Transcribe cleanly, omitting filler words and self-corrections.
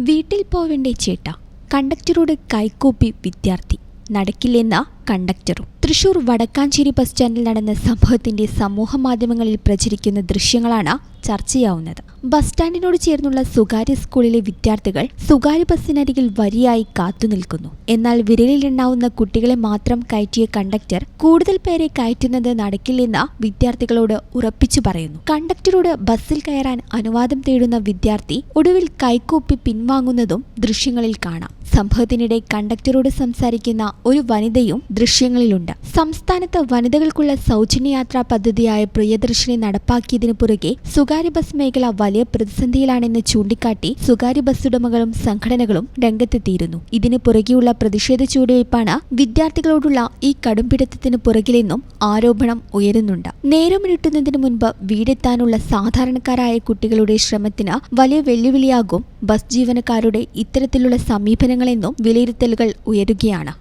വീട്ടിൽ പോവേണ്ടേ ചേട്ടാ, കണ്ടക്ടറോട് കൈകൂപ്പി വിദ്യാർത്ഥി. നടക്കില്ലെന്ന കണ്ടക്ടറും. തൃശൂർ വടക്കാഞ്ചേരി ബസ് സ്റ്റാൻഡിൽ നടന്ന സംഭവത്തിന്റെ സമൂഹമാധ്യമങ്ങളിൽ പ്രചരിക്കുന്ന ദൃശ്യങ്ങളാണ് ചർച്ചയാവുന്നത്. ബസ് സ്റ്റാൻഡിനോട് ചേർന്നുള്ള സ്വകാര്യ സ്കൂളിലെ വിദ്യാർത്ഥികൾ സ്വകാര്യ ബസ്സിനരികിൽ വരിയായി കാത്തുനിൽക്കുന്നു. എന്നാൽ വിരലിലെണ്ണാവുന്ന കുട്ടികളെ മാത്രം കയറ്റിയ കണ്ടക്ടർ കൂടുതൽ പേരെ കയറ്റുന്നത് നടക്കില്ലെന്ന് വിദ്യാർത്ഥികളോട് ഉറപ്പിച്ചു പറയുന്നു. കണ്ടക്ടറോട് ബസ്സിൽ കയറാൻ അനുവാദം തേടുന്ന വിദ്യാർത്ഥി ഒടുവിൽ കൈകൂപ്പി പിൻവാങ്ങുന്നതും ദൃശ്യങ്ങളിൽ കാണാം. സംഭവത്തിനിടെ കണ്ടക്ടറോട് സംസാരിക്കുന്ന ഒരു വനിതയും ദൃശ്യങ്ങളിലുണ്ട്. സംസ്ഥാനത്ത് വനിതകൾക്കുള്ള സൗജന്യയാത്രാ പദ്ധതിയായ പ്രിയദർശിനി നടപ്പാക്കിയതിനു പുറകെ സ്വകാര്യ ബസ് മേഖല വലിയ പ്രതിസന്ധിയിലാണെന്ന് ചൂണ്ടിക്കാട്ടി സ്വകാര്യ ബസ് ഉടമകളും സംഘടനകളും രംഗത്തെത്തിയിരുന്നു. ഇതിനു പുറകെയുള്ള പ്രതിഷേധ ചുവടുവയ്പ്പാണ് വിദ്യാർത്ഥികളോടുള്ള ഈ കടുംപിടുത്തത്തിന് പുറകിലെന്നും ആരോപണം ഉയരുന്നുണ്ട്. നേരമിരുട്ടുന്നതിന് മുൻപ് വീടെത്താനുള്ള സാധാരണക്കാരായ കുട്ടികളുടെ ശ്രമത്തിന് വലിയ വെല്ലുവിളിയാകും ബസ് ജീവനക്കാരുടെ ഇത്തരത്തിലുള്ള സമീപനങ്ങളെന്നും വിലയിരുത്തലുകൾ ഉയരുകയാണ്.